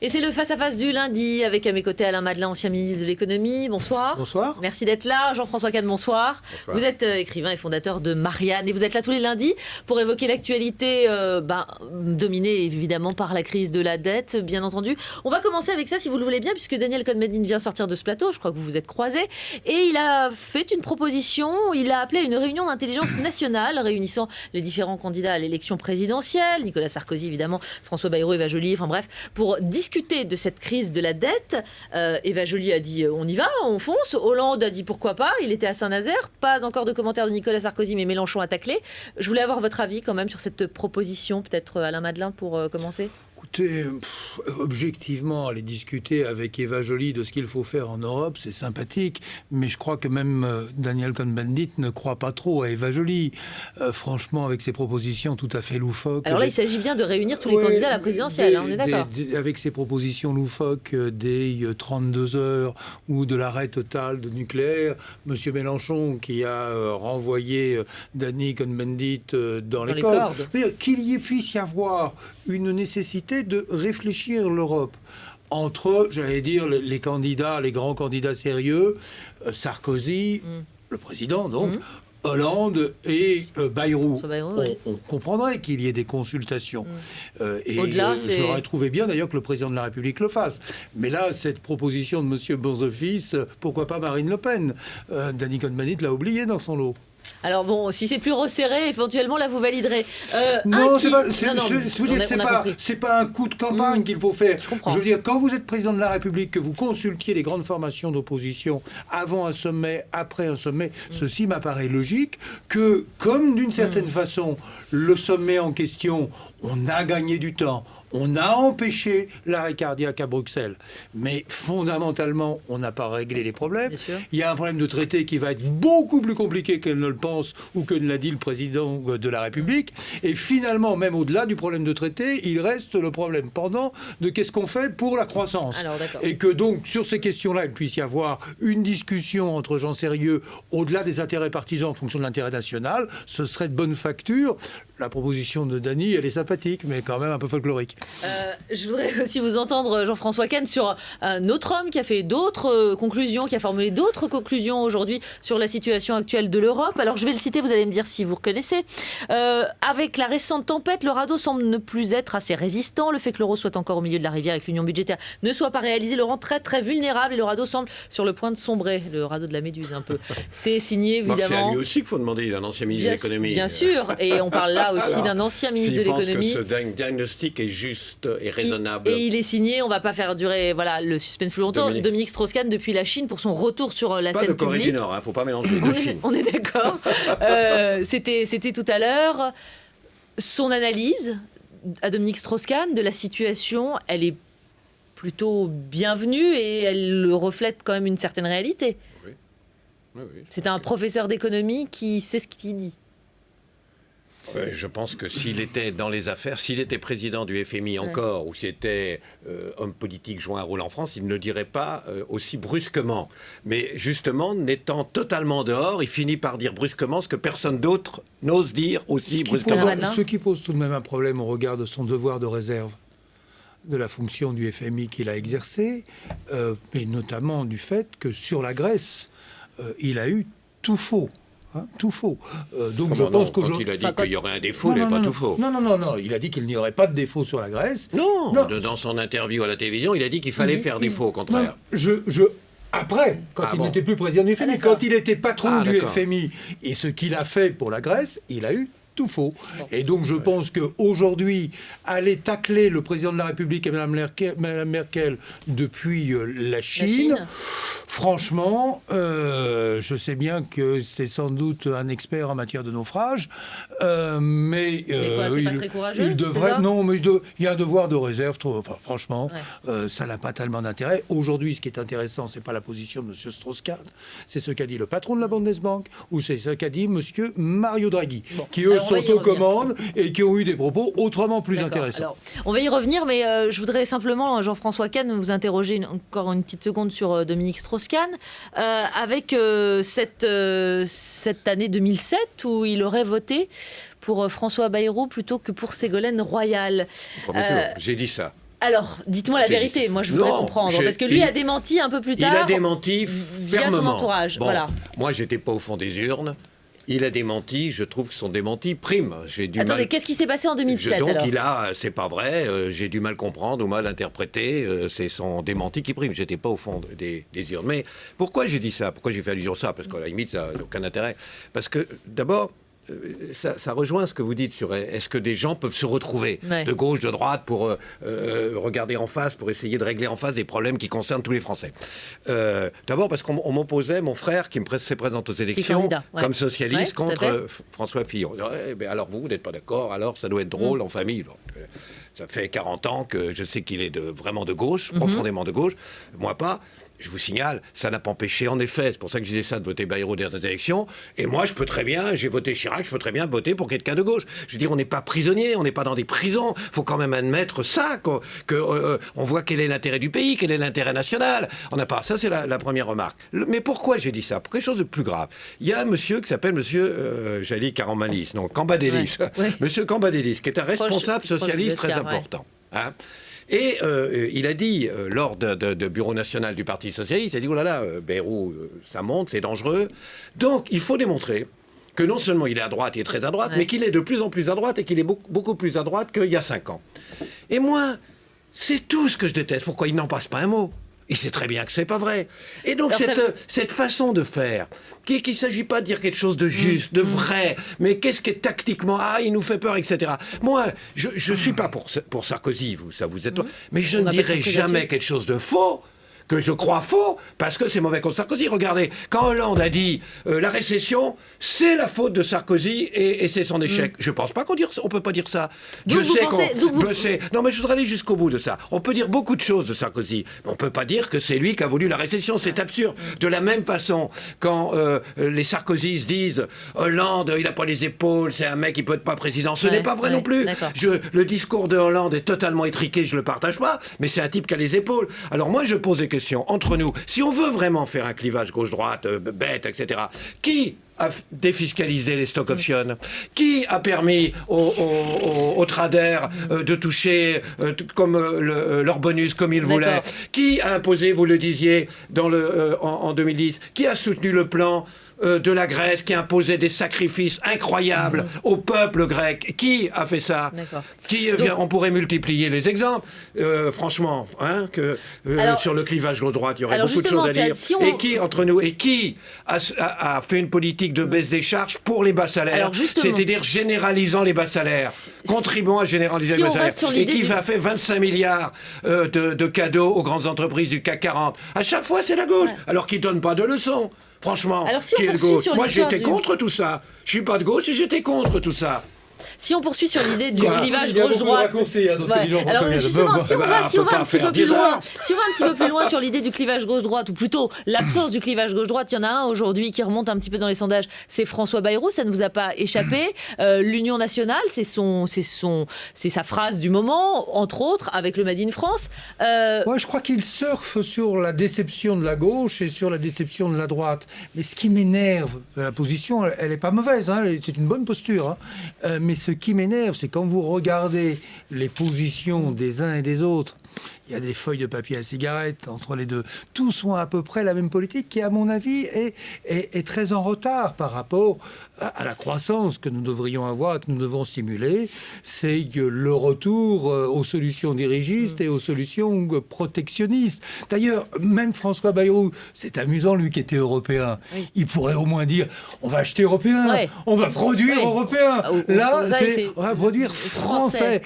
Et c'est le face-à-face du lundi avec à mes côtés Alain Madelin, ancien ministre de l'économie. Bonsoir. Bonsoir. Merci d'être là. Jean-François Kahn, bonsoir. Bonsoir. Vous êtes écrivain et fondateur de Marianne et vous êtes là tous les lundis pour évoquer l'actualité dominée évidemment par la crise de la dette, bien entendu. On va commencer avec ça si vous le voulez bien puisque Daniel Cohn-Bendit vient sortir de ce plateau, je crois que vous vous êtes croisés, et il a fait une proposition, il a appelé une réunion d'intelligence nationale réunissant les différents candidats à l'élection présidentielle, Nicolas Sarkozy évidemment, François Bayrou, Eva Joly, enfin bref, pour discuter de cette crise de la dette. Eva Joly a dit on y va, on fonce. Hollande a dit pourquoi pas, il était à Saint-Nazaire. Pas encore de commentaires de Nicolas Sarkozy, mais Mélenchon a taclé. Je voulais avoir votre avis quand même sur cette proposition, peut-être Alain Madelin pour commencer. Écoutez, objectivement, aller discuter avec Eva Joly de ce qu'il faut faire en Europe, c'est sympathique, mais je crois que même Daniel Cohn-Bendit ne croit pas trop à Eva Joly. Franchement, avec ses propositions tout à fait loufoques... Alors là, il s'agit bien de réunir tous les candidats à la présidentielle, on est d'accord. Avec ses propositions loufoques des 32 heures ou de l'arrêt total de nucléaire, M. Mélenchon qui a renvoyé Daniel Cohn-Bendit dans les cordes. Qu'il y puisse y avoir une nécessité de réfléchir l'Europe entre, j'allais dire, les candidats, les grands candidats sérieux, Sarkozy, le président donc, Hollande et Bayrou. On comprendrait qu'il y ait des consultations. Et j'aurais trouvé bien d'ailleurs que le président de la République le fasse. Mais là, cette proposition de M. Bonzoffice, pourquoi pas Marine Le Pen Daniel Cohn-Bendit l'a oublié dans son lot. Alors bon, si c'est plus resserré, éventuellement là vous validerez. C'est pas un coup de campagne qu'il faut faire. Je veux dire, quand vous êtes président de la République, que vous consultiez les grandes formations d'opposition avant un sommet, après un sommet, ceci m'apparaît logique que, comme d'une certaine façon, le sommet en question, on a gagné du temps. On a empêché l'arrêt cardiaque à Bruxelles, mais fondamentalement, on n'a pas réglé les problèmes. Il y a un problème de traité qui va être beaucoup plus compliqué qu'elle ne le pense ou que ne l'a dit le président de la République. Et finalement, même au-delà du problème de traité, il reste le problème pendant de qu'est-ce qu'on fait pour la croissance. Et que donc, sur ces questions-là, il puisse y avoir une discussion entre gens sérieux au-delà des intérêts partisans en fonction de l'intérêt national, ce serait de bonne facture. La proposition de Dany, elle est sympathique, mais quand même un peu folklorique. Je voudrais aussi vous entendre, Jean-François Kahn, sur un autre homme qui a fait d'autres conclusions, qui a formulé d'autres conclusions aujourd'hui sur la situation actuelle de l'Europe. Alors je vais le citer, vous allez me dire si vous reconnaissez. Avec la récente tempête, le radeau semble ne plus être assez résistant. Le fait que l'euro soit encore au milieu de la rivière et que l'union budgétaire ne soit pas réalisée le rend très très vulnérable et le radeau semble sur le point de sombrer. Le radeau de la Méduse un peu. C'est signé évidemment... C'est à lui aussi qu'il faut demander, il est un ancien ministre de l'économie. Bien sûr, et on parle là aussi d'un ancien ministre de l'économie. Je pense que ce diagnostic est juste et raisonnable. Et il est signé, on ne va pas faire durer le suspense plus longtemps, Dominique Strauss-Kahn depuis la Chine pour son retour sur la scène publique. Pas de Corée du Nord, il ne faut pas mélanger les deux Chines. On est d'accord. C'était tout à l'heure. Son analyse à Dominique Strauss-Kahn de la situation, elle est plutôt bienvenue et elle reflète quand même une certaine réalité. Oui, c'est un professeur d'économie qui sait ce qu'il dit. Je pense que s'il était dans les affaires, s'il était président du FMI encore, ou s'il était homme politique jouant un rôle en France, il ne le dirait pas aussi brusquement. Mais justement, n'étant totalement dehors, il finit par dire brusquement ce que personne d'autre n'ose dire aussi brusquement. Ce qui pose tout de même un problème au regard de son devoir de réserve, de la fonction du FMI qu'il a exercée, mais notamment du fait que sur la Grèce, il a eu tout faux. Tout faux. Donc je pense quand il a dit qu'il y aurait un défaut, il n'est pas tout faux. Non, il a dit qu'il n'y aurait pas de défaut sur la Grèce. Non. Dans son interview à la télévision, il a dit qu'il fallait faire défaut, au contraire. Après, quand il n'était plus président du FMI, quand il était patron du FMI, et ce qu'il a fait pour la Grèce, il a eu tout faux. Et donc je pense qu'aujourd'hui, aller tacler le président de la République et Mme Merkel depuis la Chine, franchement, je sais bien que c'est sans doute un expert en matière de naufrage, mais c'est pas très courageux, il devrait... Non, mais il y a un devoir de réserve, franchement, ça n'a pas tellement d'intérêt. Aujourd'hui, ce qui est intéressant, c'est pas la position de M. Strauss-Kahn, c'est ce qu'a dit le patron de la Bundesbank, ou c'est ce qu'a dit M. Mario Draghi, qui eux sont aux commandes et qui ont eu des propos autrement plus intéressants. Alors, on va y revenir, mais je voudrais simplement, Jean-François Kahn, vous interroger encore une petite seconde sur Dominique Strauss-Kahn, avec cette année 2007 où il aurait voté pour François Bayrou plutôt que pour Ségolène Royal. J'ai dit ça. Alors, dites-moi la vérité, moi je voudrais comprendre, parce que lui a démenti un peu plus tard. Il a démenti via fermement. son entourage. Bon, voilà. Moi, j'étais pas au fond des urnes. Il a démenti, je trouve que son démenti prime. Attendez, qu'est-ce qui s'est passé en 2017 alors ? C'est pas vrai, j'ai du mal comprendre ou mal interpréter, c'est son démenti qui prime. J'étais pas au fond des urnes. Mais pourquoi j'ai dit ça ? Pourquoi j'ai fait allusion à ça ? Parce qu'à la limite, ça n'a aucun intérêt. Parce que, d'abord, ça rejoint ce que vous dites sur est-ce que des gens peuvent se retrouver de gauche, de droite pour regarder en face, pour essayer de régler en face des problèmes qui concernent tous les Français. D'abord parce qu'on m'opposait mon frère qui s'est présenté aux élections comme socialiste contre François Fillon. Alors vous n'êtes pas d'accord, alors ça doit être drôle en famille. Donc, ça fait 40 ans que je sais qu'il est vraiment de gauche, profondément de gauche. Moi pas. Je vous signale, ça n'a pas empêché, en effet, c'est pour ça que je disais ça, de voter Bayrou dans les élections. Et moi, je peux très bien, j'ai voté Chirac, je peux très bien voter pour quelqu'un de gauche. Je veux dire, on n'est pas prisonnier, on n'est pas dans des prisons. Il faut quand même admettre ça, on voit quel est l'intérêt du pays, quel est l'intérêt national. On n'a pas. Ça, c'est la première remarque. Mais pourquoi j'ai dit ça ? Pour quelque chose de plus grave. Il y a un monsieur qui s'appelle monsieur, j'allais dire Cambadélis, non, Cambadélis. Monsieur Cambadélis, qui est un responsable socialiste très important. Hein. Et il a dit, lors de bureau national du Parti socialiste, il a dit, oh là là, Bayrou, ça monte, c'est dangereux. Donc, il faut démontrer que non seulement il est à droite, il est très à droite, mais qu'il est de plus en plus à droite et qu'il est beaucoup plus à droite qu'il y a 5 ans. Et moi, c'est tout ce que je déteste. Pourquoi il n'en passe pas un mot ? Il sait très bien que c'est pas vrai. Et donc cette façon de faire, qu'il ne s'agit pas de dire quelque chose de juste, de vrai, mais qu'est-ce qui est tactiquement, il nous fait peur, etc. Moi, je ne suis pas pour Sarkozy, ça vous êtes... Mais je ne dirai jamais quelque chose de faux, que je crois faux, parce que c'est mauvais contre Sarkozy. Regardez, quand Hollande a dit la récession, c'est la faute de Sarkozy et c'est son échec. Je ne pense pas qu'on ne peut pas dire ça. Non, mais je voudrais aller jusqu'au bout de ça. On peut dire beaucoup de choses de Sarkozy, mais on ne peut pas dire que c'est lui qui a voulu la récession. C'est absurde. De la même façon, quand les Sarkozy se disent Hollande, il n'a pas les épaules, c'est un mec qui ne peut être pas président. Ce n'est pas vrai non plus. Le discours de Hollande est totalement étriqué, je ne le partage pas, mais c'est un type qui a les épaules. Alors moi, je pose des questions entre nous. Si on veut vraiment faire un clivage gauche-droite, bête, etc., qui a défiscalisé les stock options? Qui a permis aux traders de toucher leur bonus comme ils voulaient? Qui a imposé, vous le disiez, en 2010, qui a soutenu le plan de la Grèce, qui imposait des sacrifices incroyables au peuple grec? Qui a fait ça? On pourrait multiplier les exemples, franchement, sur le clivage gauche-droite, il y aurait beaucoup de choses à dire. Et qui, entre nous, a fait une politique de baisse des charges pour les bas salaires, c'est-à-dire généralisant les bas salaires, contribuant à généraliser les bas salaires, et qui a fait 25 milliards de cadeaux aux grandes entreprises du CAC 40. À chaque fois, c'est la gauche, alors qu'ils ne donnent pas de leçons. Franchement, qui est de gauche? Moi, j'étais contre tout ça. Je suis pas de gauche et j'étais contre tout ça. Si on poursuit sur l'idée du clivage gauche-droite, alors justement, si on va un petit peu plus loin sur l'idée du clivage gauche-droite, ou plutôt l'absence du clivage gauche-droite, il y en a un aujourd'hui qui remonte un petit peu dans les sondages, c'est François Bayrou, ça ne vous a pas échappé. L'Union nationale, c'est sa phrase du moment, entre autres, avec le Made in France. Moi, je crois qu'il surfe sur la déception de la gauche et sur la déception de la droite. Mais ce qui m'énerve, la position, elle n'est pas mauvaise, c'est une bonne posture, mais ce qui m'énerve, c'est quand vous regardez les positions des uns et des autres, il y a des feuilles de papier à cigarette entre les deux. Tous ont à peu près la même politique qui, à mon avis, est très en retard par rapport à la croissance que nous devrions avoir, que nous devons stimuler. C'est le retour aux solutions dirigistes et aux solutions protectionnistes. D'ailleurs, même François Bayrou, c'est amusant, lui qui était européen, il pourrait au moins dire on va acheter européen, on va produire européen. Là, on va produire français.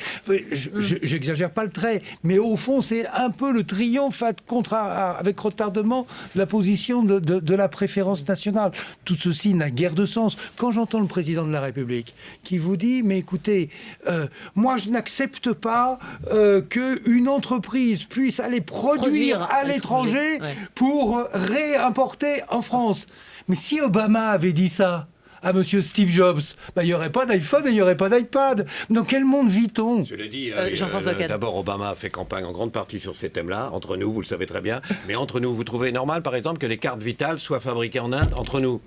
J'exagère pas le trait, mais au fond, c'est un peu le triomphe avec retardement de la position de la préférence nationale. Tout ceci n'a guère de sens. Quand j'entends le président de la République qui vous dit, mais écoutez, moi je n'accepte pas qu'une entreprise puisse aller produire à l'étranger pour réimporter en France. Mais si Obama avait dit ça à monsieur Steve Jobs, il n'y aurait pas d'iPhone et il n'y aurait pas d'iPad. Dans quel monde vit-on? Je l'ai dit, d'abord Obama a fait campagne en grande partie sur ces thèmes-là, entre nous, vous le savez très bien, mais entre nous, vous trouvez normal, par exemple, que les cartes vitales soient fabriquées en Inde, entre nous?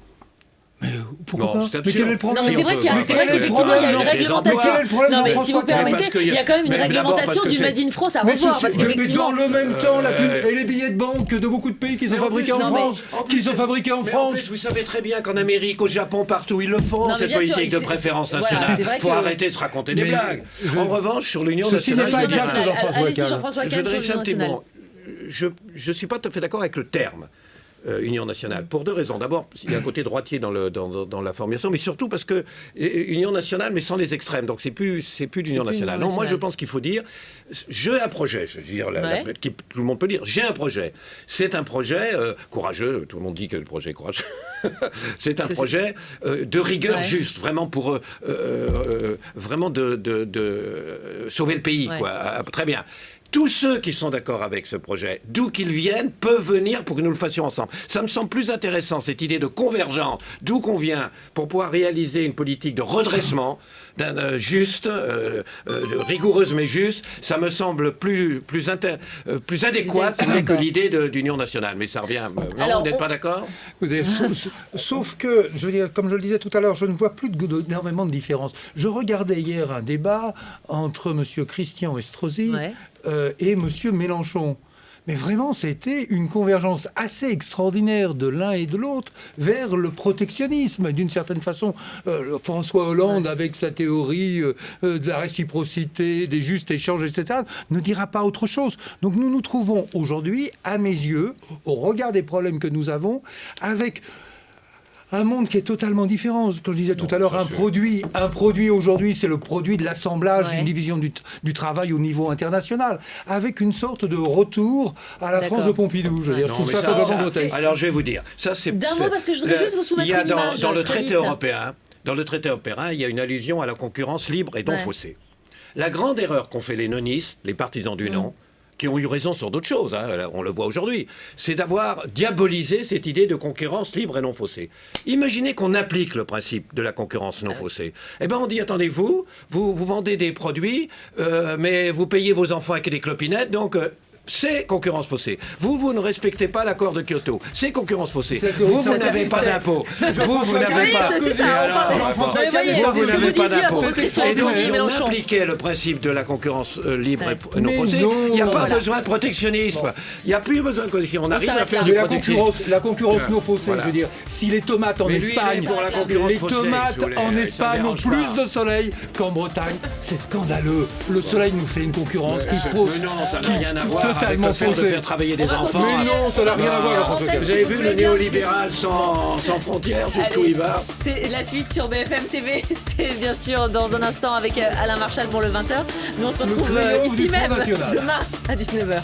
Mais pourquoi Non, pas? c'est Mais absurde. quel est le problème? Non, mais c'est vrai Mais c'est vrai qu'effectivement, il y a une Mais réglementation. quel est le problème Non, mais de si vous François Hollande? permettez, il y a quand même une Mais d'abord, réglementation parce que du c'est- Made in France à Mais revoir. Parce mais qu'effectivement. dans le même temps, et les billets de banque de beaucoup de pays qui sont Mais en fabriqués plus, en non, mais- France, En plus, qui sont c'est- fabriqués en mais France. En plus, vous savez très bien qu'en Amérique, au Japon, partout, ils le font, Non, mais cette bien sûr, politique de c'est- préférence voilà, nationale. c'est vrai Faut que- arrêter de se raconter des Mais blagues. je- En revanche, sur l'Union Ceci n'est nationale... pas L'Union exact, nationale. Jean-François Allez-y, Kahn. Jean-François Je Kahn, sur voudrais l'Union nationale. simplement... Je ne suis pas tout à fait d'accord avec le terme. Union nationale, pour deux raisons. D'abord, il y a un côté droitier dans la formulation, mais surtout parce que Union nationale, mais sans les extrêmes. Donc c'est plus l'Union nationale. Non, moi je pense qu'il faut dire, j'ai un projet. Je veux dire, tout le monde peut dire, j'ai un projet. C'est un projet courageux. Tout le monde dit que le projet est courageux. C'est un projet de rigueur juste, vraiment pour vraiment de sauver le pays. Quoi. Très bien. Tous ceux qui sont d'accord avec ce projet, d'où qu'ils viennent, peuvent venir pour que nous le fassions ensemble. Ça me semble plus intéressant, cette idée de convergence, d'où qu'on vient, pour pouvoir réaliser une politique de redressement, juste, rigoureuse mais juste. Ça me semble plus adéquat que l'idée d'union nationale. Mais ça revient... Non, Alors, vous n'êtes pas d'accord? Sauf que, je veux dire, comme je le disais tout à l'heure, je ne vois plus énormément de différence. Je regardais hier un débat entre M. Christian Estrosi et M. Mélenchon. Mais vraiment, c'était une convergence assez extraordinaire de l'un et de l'autre vers le protectionnisme. D'une certaine façon, François Hollande, avec sa théorie de la réciprocité, des justes échanges, etc., ne dira pas autre chose. Donc nous nous trouvons aujourd'hui, à mes yeux, au regard des problèmes que nous avons, avec un monde qui est totalement différent. Comme je disais tout à l'heure, un produit aujourd'hui, c'est le produit de l'assemblage d'une division du travail au niveau international, avec une sorte de retour à la France de Pompidou. Je veux dire, je trouve ça complètement grotesque. Alors je vais vous dire, ça c'est... D'un mot, parce que je voudrais juste vous soumettre une image. Dans le traité européen, il y a une allusion à la concurrence libre et non faussée. La grande erreur qu'ont fait les nonistes, les partisans du non, qui ont eu raison sur d'autres choses, on le voit aujourd'hui, c'est d'avoir diabolisé cette idée de concurrence libre et non faussée. Imaginez qu'on applique le principe de la concurrence non faussée. Eh bien, on dit, attendez, vous vendez des produits, mais vous payez vos enfants avec des clopinettes, donc... c'est concurrence faussée. Vous ne respectez pas l'accord de Kyoto. C'est concurrence faussée. Vous n'avez pas d'impôt. Vous n'avez pas. Vous n'avez pas d'impôt. Et donc, si on appliquait le principe de la concurrence libre et non faussée, il n'y a pas besoin de protectionnisme. Il n'y a plus besoin de protectionnisme. On arrive à faire du protectionnisme. La concurrence non faussée, je veux dire, si les tomates en Espagne, les tomates en Espagne ont plus de soleil qu'en Bretagne, c'est scandaleux. Le soleil nous fait une concurrence qui fausse. Mais non, ça n'a rien à voir avec totalement le fait de faussé. faire travailler des enfants. Mais non, ça n'a rien à voir. Vous avez vu le néolibéral sans frontières, jusqu'où il va? C'est la suite sur BFM TV. C'est bien sûr dans un instant avec Alain Marchal pour le 20h. Mais on se retrouve ici même demain à 19h.